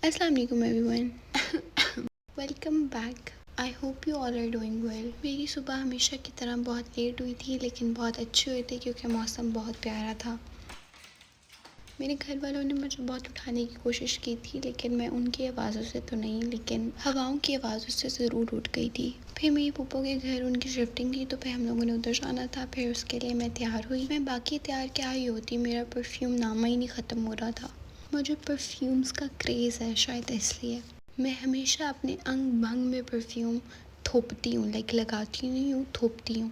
अस्सलाम वालेकुम everyone. Welcome back. I hope you all are doing well. मेरी सुबह हमेशा की तरह बहुत लेट हुई थी, लेकिन बहुत अच्छी हुई थी क्योंकि मौसम बहुत प्यारा था। मेरे घर वालों ने मुझे बहुत उठाने की कोशिश की थी, लेकिन मैं उनकी आवाज़ों से तो नहीं, लेकिन हवाओं की आवाज़ों से ज़रूर उठ गई थी। फिर मेरी पप्पो के घर उनकी शिफ्टिंग थी, तो फिर हम लोगों ने उधर जाना था। फिर उसके लिए मैं तैयार हुई। मैं बाकी तैयार क्या ही होती, मेरा परफ्यूम नामा ही नहीं ख़त्म हो रहा था। मुझे परफ्यूम्स का क्रेज़ है, शायद इसलिए मैं हमेशा अपने अंग भंग में परफ्यूम थोपती हूँ, लाइक लगाती नहीं हूँ, थोपती हूँ।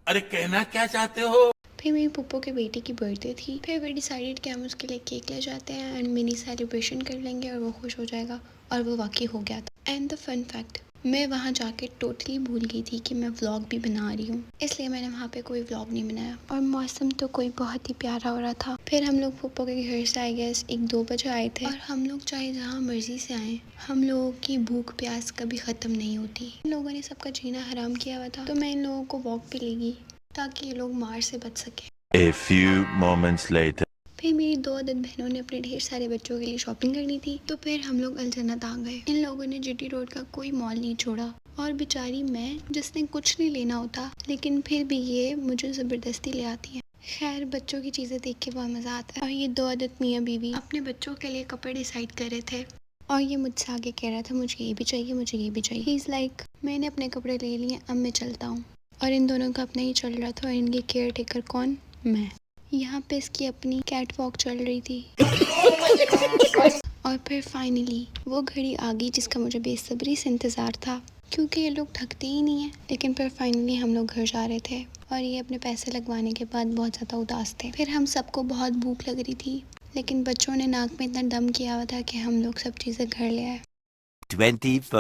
अरे कहना क्या चाहते हो? फिर मेरी पुप्पो के बेटे की बर्थडे थी। फिर वी डिसाइडेड कि हम उसके लिए केक ले जाते हैं एंड मिनी सेलिब्रेशन कर लेंगे और वो खुश हो जाएगा, और वो वाकई हो गया था। एंड द फन फैक्ट, मैं वहाँ जाके टोटली भूल गई थी कि मैं व्लॉग भी बना रही हूँ, इसलिए मैंने वहाँ पे कोई व्लॉग नहीं बनाया। और मौसम तो कोई बहुत ही प्यारा हो रहा था। फिर हम लोग पुप्पो के घर से आई गेस 1-2 बजे आए थे, और हम लोग चाहे जहाँ मर्जी से आए, हम लोगों की भूख प्यास कभी ख़त्म नहीं होती। इन लोगों ने सबका जीना हराम किया हुआ था, तो मैं इन लोगों को वॉक पे ले गई ताकि ये लोग मार से बच सके। A few moments later. फिर मेरी 2 अदद बहनों ने अपने ढेर सारे बच्चों के लिए शॉपिंग करनी थी, तो फिर हम लोग अलजन्नत आ गए। इन लोगों ने जीटी रोड का कोई मॉल नहीं छोड़ा, और बेचारी मैं जिसने कुछ नहीं लेना होता, लेकिन फिर भी ये मुझे ज़बरदस्ती ले आती है। खैर, बच्चों की चीज़ें देख के बहुत मज़ा आता है। और ये 2 अदद मियाँ बीवी अपने बच्चों के लिए कपड़े डिसाइड कर रहे थे, और ये मुझसे आगे कह रहा था मुझे ये भी चाहिए, मुझे ये भी चाहिए। ही इज़ लाइक, मैंने अपने कपड़े ले लिए, अब मैं चलता हूँ। और इन दोनों का अपना ही चल रहा था, और इनकी केयर टेकर कौन? मैं। यहाँ पे इसकी अपनी कैट वॉक चल रही थी। और फिर फाइनली वो घड़ी आ गई जिसका मुझे बेसब्री से इंतज़ार था, क्योंकि ये लोग थकते ही नहीं है। लेकिन फिर फाइनली हम लोग घर जा रहे थे, और ये अपने पैसे लगवाने के बाद बहुत ज़्यादा उदास थे। फिर हम सबको बहुत भूख लग रही थी, लेकिन बच्चों ने नाक में इतना दम किया हुआ था कि हम लोग सब चीज़ें घर ले आए। 24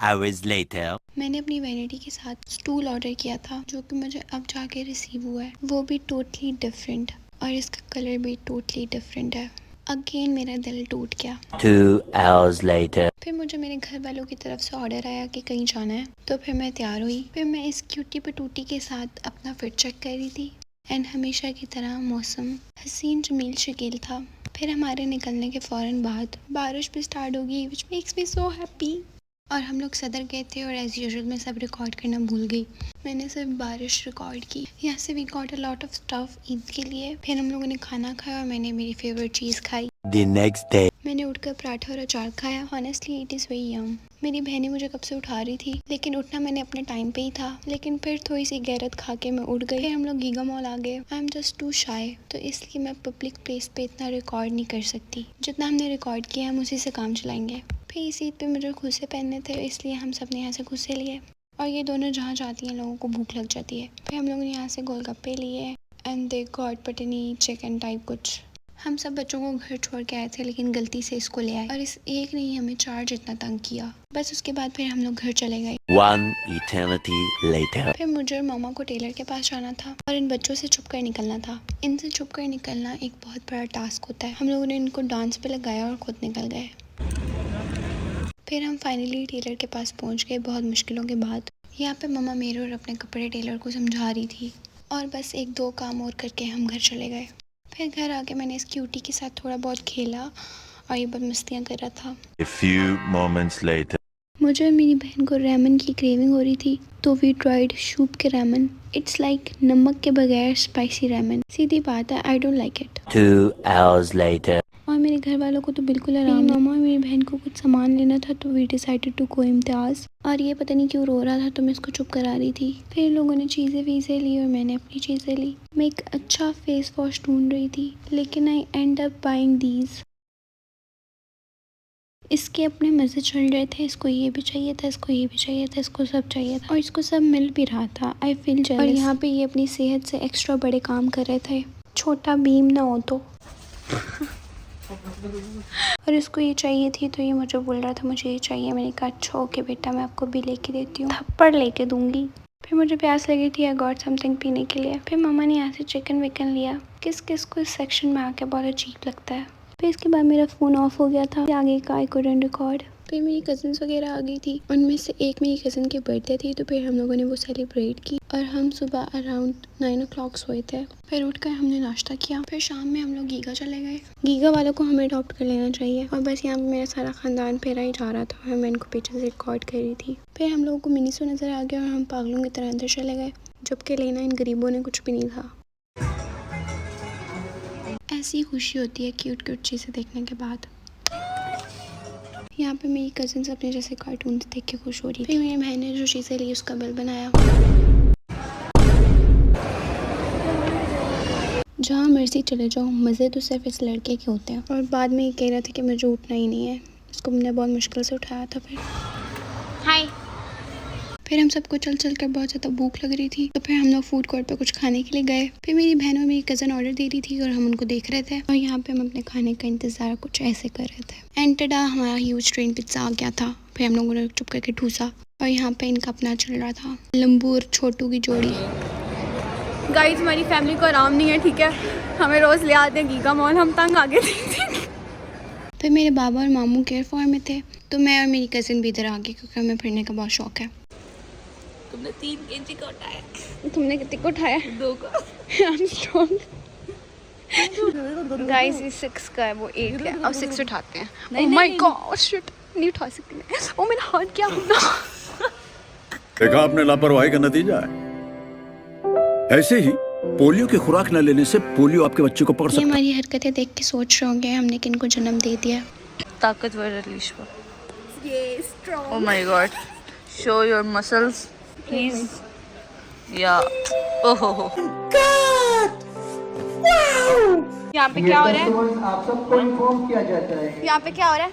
hours later. मैंने अपनी वैनिटी के साथ स्टूल ऑर्डर किया था, जो कि मुझे अब जाके रिसीव हुआ है। वो भी टोटली डिफरेंट, और इसका कलर भी टोटली डिफरेंट है। अगेन मेरा दिल टूट गया। 2 hours later. फिर मुझे मेरे घर वालों की तरफ से ऑर्डर आया कि कहीं जाना है, तो फिर मैं तैयार हुई। फिर मैं इस क्यूटी पटूटी के साथ अपना फिट चेक कर रही थी, एंड हमेशा की तरह मौसम हसीन जमील शकील था। फिर हमारे निकलने के फ़ौरन बाद बारिश भी स्टार्ट हो गई, which makes me so happy. और हम लोग सदर गए थे, और एज़ यूजुअल मैं सब रिकॉर्ड करना भूल गई। मैंने सिर्फ बारिश रिकॉर्ड की। यहाँ से we got a lot of stuff Eid के लिए। फिर हम लोगों ने खाना खाया, और मैंने मेरी फेवरेट चीज़ खाई। The next day. मैंने उठकर पराठा और अचार खाया। ऑनेस्टली इट इज़ वेरी यम। मेरी बहनें मुझे कब से उठा रही थी, लेकिन उठना मैंने अपने टाइम पे ही था। लेकिन फिर थोड़ी सी गैरत खा के मैं उठ गई। फिर हम लोग गीगा मॉल आ गए। आई एम जस्ट टू शाय, तो इसलिए मैं पब्लिक प्लेस पे इतना रिकॉर्ड नहीं कर सकती। जितना हमने रिकॉर्ड किया हम उसी से काम चलाएंगे। फिर इस ईद पे मुझे खुसे पहनने थे, इसलिए हम सब ने यहाँ से खुसे लिए। और ये दोनों जहाँ जाती हैं लोगों को भूख लग जाती है। फिर हम लोगों ने यहाँ से गोलगप्पे लिए, and they got Patni chicken type कुछ। हम सब बच्चों को घर छोड़ के आए थे, लेकिन गलती से इसको ले आए, और इस एक ने ही हमें 4 जितना तंग किया। बस उसके बाद फिर हम लोग घर चले गए। 1 eternity later. फिर मुझे और मामा को टेलर के पास जाना था, और इन बच्चों से छुप कर निकलना था। इनसे छुप कर निकलना एक बहुत बड़ा टास्क होता है। हम लोगों ने इनको डांस पे लगाया और खुद निकल गए। फिर हम फाइनली टेलर के पास पहुंच गए बहुत मुश्किलों के बाद। यहाँ पे मम्मा मेरे और अपने कपड़े टेलर को समझा रही थी, और बस 1-2 काम और करके हम घर चले गए। फिर घर आके मैंने इस क्यूटी के साथ थोड़ा बहुत खेला, और ये बहुत मस्तियाँ कर रहा था। A few moments later. मुझे और मेरी बहन को रैमन की क्रेविंग हो रही थी, तो वी ट्राइड शूप के रैमन। इट्स लाइक नमक के बगैर स्पाइसी रैमन। सीधी बात है, I don't like it. 2 hours later. और मेरे घर वालों को तो बिल्कुल आराम नहीं। मामा और मेरी बहन को कुछ सामान लेना था, तो वी डिसाइडेड टू गो इम्तियाज़। और ये पता नहीं क्यों रो रहा था, तो मैं इसको चुप करा रही थी। फिर लोगों ने चीज़ें वीज़ें ली, और मैंने अपनी चीज़ें ली। मैं एक अच्छा फेस वॉश ढूंढ रही थी, लेकिन आई एंड अप बाइंग दीज। इसके अपने मज़े चल रहे थे। इसको ये भी चाहिए था, इसको ये भी चाहिए था, इसको सब चाहिए था, और इसको सब मिल भी रहा था। I feel jealous. और यहाँ पे ये अपनी सेहत से एक्स्ट्रा बड़े काम कर रहे थे। छोटा बीम ना हो तो। और इसको ये चाहिए थी, तो ये मुझे बोल रहा था मुझे ये चाहिए। मैंने कहा अच्छा ओके बेटा, मैं आपको भी लेके देती हूँ, थप्पड़ लेके दूंगी। फिर मुझे प्यास लगी थी, आई गॉट समथिंग पीने के लिए। फिर मम्मा ने यहाँ से चिकन विकन लिया। किस किस को इस सेक्शन में आके बहुत अजीब लगता है। फिर इसके बाद मेरा फ़ोन ऑफ हो गया था, आगे का आई कुडंट रिकॉर्ड। फिर मेरी कज़न्स वगैरह आ गई थी, उनमें से एक मेरी कज़न की बर्थडे थी, तो फिर हम लोगों ने वो सेलिब्रेट की और हम सुबह अराउंड 9 o'clock सोए थे। फिर उठकर हमने नाश्ता किया। फिर शाम में हम लोग गीगा चले गए। गीगा वालों को हमें अडॉप्ट कर लेना चाहिए। और बस यहाँ पे मेरा सारा ख़ानदान फेरा ही जा रहा था और मैं इनको पीछे से रिकॉर्ड कर रही थी। फिर हम लोगों को मिनी सो नज़र आ गया और हम पागलों की तरह अंदर चले गए, जबकि लेना इन गरीबों ने कुछ भी नहीं था। ऐसी खुशी होती है क्यूट क्यूट चीज़ें देखने के बाद। यहाँ पे मेरी कज़न्स अपने जैसे कार्टून देख के खुश हो रही थी। फिर मेरी बहन ने जो चीज़ें ली उसका बिल बनाया। जहाँ मर्जी चले जाओ, मज़े तो सिर्फ इस लड़के के होते हैं। और बाद में ये कह रहा था कि मुझे उठना ही नहीं है, इसको हमने बहुत मुश्किल से उठाया था। फिर हाय। फिर हम सबको चल चल कर बहुत ज़्यादा भूख लग रही थी, तो फिर हम लोग फूड कोर्ट पे कुछ खाने के लिए गए। फिर मेरी बहन और मेरी कज़न ऑर्डर दे रही थी और हम उनको देख रहे थे और यहाँ पे हम अपने खाने का इंतज़ार कुछ ऐसे कर रहे थे। एंड टडा, हमारा ह्यूज ट्रेन पिज़्ज़ा आ गया था। फिर हम लोगों ने चुप करके ठूसा और यहाँ पे इनका अपना चल रहा था, लंबू और छोटू की जोड़ी। गाइस हमारी फैमिली को आराम नहीं है, ठीक है, हमें रोज़ ले आते हैं गीगा मॉल, हम तंग आ गए थे। फिर मेरे बाबा और मामू केयर फॉर में थे, तो मैं और मेरी कज़न भी इधर आ गई क्योंकि हमें फिरने का बहुत शौक है। तुमने 3 kg का उठाया। तुमने कितने को उठाया? 2 का। I'm strong. गाइस ये 6 का है, वो 8 है। अब 6 उठाते हैं। नहीं, Oh my नहीं, God, shit, नहीं उठा सकती मैं। ओ मेरा हाथ क्या होगा? देखा आपने, लापरवाही का नतीजा है। ऐसे ही पोलियो की खुराक न लेने से पोलियो आपके बच्चे को पकड़ ये सकता है। हमारी हरकतें देख के सोच रहे होंगे हमने किनको जन्म दे दिया। ताकतवर अलीशा। ये strong. Oh my God, show your muscles please. या ओहो हो यहाँ पे क्या हो रहा है? आप सबको इन्फॉर्म किया जाता है। यहाँ पे क्या हो रहा है?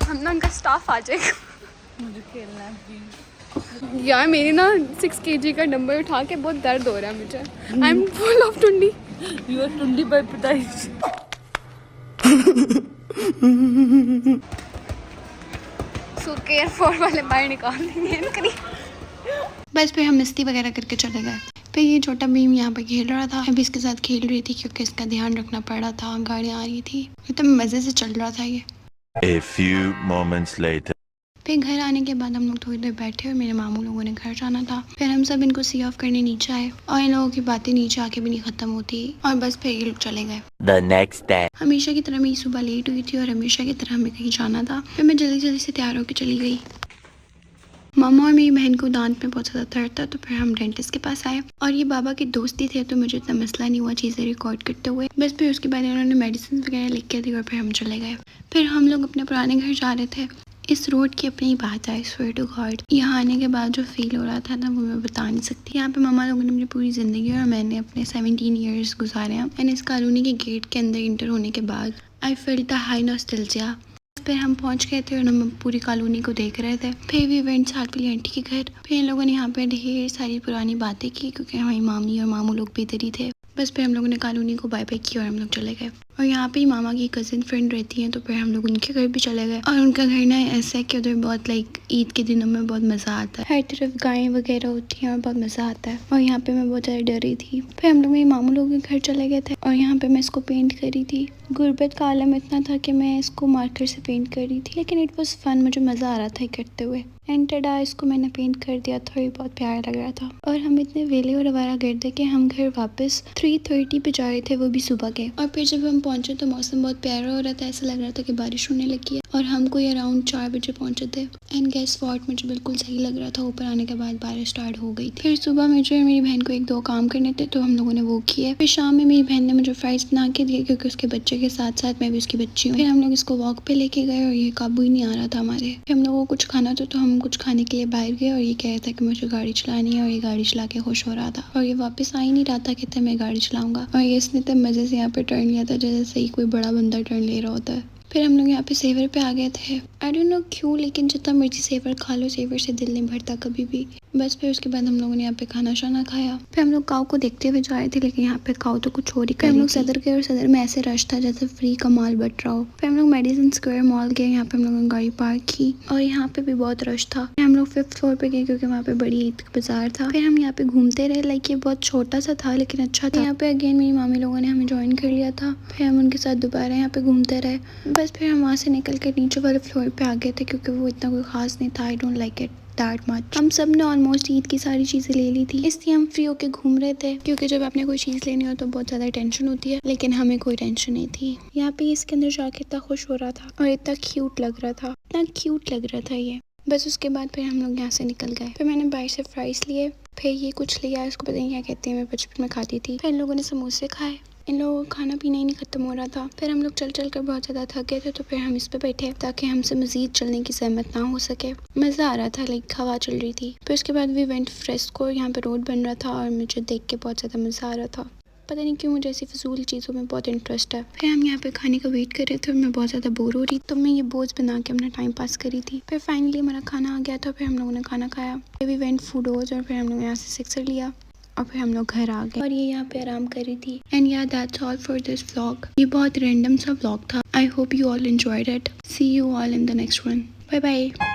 हम ना उनका स्टाफ आ जाएगा। मुझे खेलना है प्लीज। यार मेरी ना 6 kg का डंबल उठा के बहुत दर्द हो रहा है मुझे। आई एम फुल ऑफ टुंडी। यू आर टुंडी by pities. So care for वाले बाहर निकाल देंगे इनकरी। बस फिर हम मस्ती वगैरह करके चले गए। फिर ये छोटा भीम यहाँ पे खेल रहा था, मैं भी इसके साथ खेल रही थी क्योंकि इसका ध्यान रखना पड़ रहा था, गाड़ियाँ आ रही थी, एकदम मज़े से चल रहा था ये। A few moments later. फिर घर आने के बाद हम लोग थोड़ी देर बैठे और मेरे मामू लोगों ने घर जाना था। फिर हम सब इनको सी ऑफ करने नीचे आए और इन लोगों की बातें नीचे आके भी नहीं ख़त्म होती और बस फिर ये लोग चले गए। The next day. हमेशा की तरह मेरी सुबह लेट हुई थी और हमेशा की तरह हमें कहीं जाना था। फिर मैं जल्दी जल्दी से तैयार होकर चली गई। मामा और मेरी बहन को दांत में बहुत ज़्यादा दर्द था, तो फिर हम डेंटिस्ट के पास आए और ये बाबा के दोस्ती थे, तो मुझे इतना मसला नहीं हुआ चीज़ें रिकॉर्ड करते हुए। बस फिर उसके बाद उन्होंने मेडिसिन वगैरह लिख के दी और फिर हम चले गए। फिर हम लोग अपने पुराने घर जा रहे थे। इस रोड की अपनी बात है, स्वेयर टू गॉड, यहाँ आने के बाद जो फील हो रहा था ना वो मैं बता नहीं सकती। यहाँ पे मामा लोगों ने मुझे पूरी ज़िंदगी और मैंने अपने 17 ईयर्स गुजारे हैं। एंड इस कॉलोनी के गेट के अंदर इंटर होने के बाद I felt a high nostalgia. फिर हम पहुंच गए थे और हम पूरी कॉलोनी को देख रहे थे। फिर वी वेंट सालपली आंटी के घर। फिर इन लोगों ने यहाँ पे ढेर सारी पुरानी बातें की क्योंकि हमारी मामी और मामू लोग भी इधर ही थे। बस फिर हम लोगों ने कॉलोनी को बाय बाय किया और हम लोग चले गए। और यहाँ पे ही मामा की कज़न फ्रेंड रहती हैं, तो फिर हम लोग उनके घर भी चले गए। और उनका घर ना ऐसा है कि उधर बहुत लाइक ईद के दिनों में बहुत मज़ा आता है, हर तरफ गायें वगैरह होती हैं और बहुत मज़ा आता है। और यहाँ पे मैं बहुत ज़्यादा डरी थी। फिर हम लोग मेरे मामू लोगों के घर चले गए थे और यहाँ पे मैं इसको पेंट कर रही थी। गुर्बत का आलम इतना था कि मैं इसको मार्कर से पेंट कर रही थी, लेकिन इट वॉज फन, मुझे मज़ा आ रहा था करते हुए। एंड टडा, इसको मैंने पेंट कर दिया था और ये बहुत प्यारा लग रहा था। और हम इतने वेले और आवारा गर्द कि हम घर वापस 3:30 पे जा रहे थे, वो भी सुबह के। और फिर जब हम पहुंचे तो मौसम बहुत प्यारा हो रहा था, ऐसा लग रहा था कि बारिश होने लगी है। और हम कोई अराउंड 4 बजे पहुंचे थे। एंड गेस व्हाट, मुझे बिल्कुल सही लग रहा था, ऊपर आने के बाद बारिश स्टार्ट हो गई थी। फिर सुबह मुझे मेरी बहन को 1-2 काम करने थे, तो हम लोगों ने वो किए। फिर शाम में मेरी बहन ने मुझे फ्राइज बना के दिए क्योंकि उसके बच्चे के साथ साथ मैं भी उसकी बच्ची हूँ। फिर हम लोग इसको वॉक पे लेके गए और ये काबू ही नहीं आ रहा था हमारे। फिर हम लोगों को कुछ खाना था, तो हम कुछ खाने के लिए बाहर गए और ये कह रहा था कि मुझे गाड़ी चलानी है और ये गाड़ी चला के खुश हो रहा था। और ये वापस आ ही नहीं रहा था, कहते मैं गाड़ी चलाऊंगा। और ये इसने तब मज़े से यहाँ पे टर्न लिया था जैसे ही कोई बड़ा बंदा टर्न ले रहा होता है। फिर हम लोग यहाँ पे सेवर पे आ गए थे आई डोंट नो क्यों, लेकिन जितना मर्जी सेवर खा लो, सेवर से दिल नहीं भरता कभी भी। बस फिर उसके बाद हम लोगों ने यहाँ पे खाना शाना खाया। फिर हम लोग काऊ को देखते हुए जा रहे थे, लेकिन यहाँ पे काऊ तो कुछ और ही कर। हम लोग सदर गए और सदर में ऐसे रश था जैसे फ्री का माल बट रहा हो। फिर हम लोग मेडिसिन स्क्वायर मॉल गए, यहाँ पे हम लोगों ने गाड़ी पार्क की और यहाँ पे भी बहुत रश था। हम लोग 5th फ्लोर पे गए क्योंकि वहाँ पे बड़ी ईद का बाजार था। फिर हम यहाँ पे घूमते रहे, लाइक ये बहुत छोटा सा था लेकिन अच्छा था। यहाँ पे अगेन मेरी मामी लोगों ने हमें ज्वाइन कर लिया था। फिर हम उनके साथ दोबारा यहाँ पे घूमते रहे। बस फिर हम वहाँ से निकल के नीचे वाले फ्लोर पे आ गए थे क्योंकि वो इतना कोई खास नहीं था। I don't like it that much. हम सब ने ऑलमोस्ट ईद की सारी चीजें ले ली थी, इसलिए हम फ्री होके घूम रहे थे क्योंकि जब आपने कोई चीज लेनी हो तो बहुत ज्यादा टेंशन होती है, लेकिन हमें कोई टेंशन नहीं थी। यहाँ पे इसके अंदर जाके इतना खुश हो रहा था और इतना क्यूट लग रहा था, इतना क्यूट लग रहा था ये। बस उसके बाद फिर हम लोग यहाँ से निकल गए। फिर मैंने बाहर से फ्राइज लिए, फिर ये कुछ लिया, इसको पता नहीं क्या कहते हैं, मैं बचपन में खाती थी। फिर इन लोगों ने समोसे खाए। इन लोगों का खाना पीना ही नहीं खत्म हो रहा था। फिर हम लोग चल चल कर बहुत ज़्यादा थक गए थे, तो फिर हम इस पे बैठे ताकि हमसे मज़ीद चलने की सहमत ना हो सके। मज़ा आ रहा था, लाइक हवा चल रही थी। फिर उसके बाद वी वेंट फ्रेस्को, यहाँ पे रोड बन रहा था और मुझे देख के बहुत ज़्यादा मज़ा आ रहा था। पता नहीं क्यों मुझे ऐसी फजूल चीज़ों में बहुत इंटरेस्ट है। फिर हम यहाँ पे खाने का वेट कर रहे थे और मैं बहुत ज़्यादा बोर हो रही, तो मैं ये बोझ बना के अपना टाइम पास करी थी। फिर फाइनली हमारा खाना आ गया था, फिर हम लोगों ने खाना खाया। फिर वी वेंट फूडोज और फिर हम लोग यहाँ से सिक्सर लिया और फिर हम लोग घर आ गए और ये यहाँ पे आराम कर रही थी। And yeah that's all for this vlog. ये बहुत रैंडम सा व्लॉग था। I hope you all enjoyed it. See you all in the next one. Bye bye.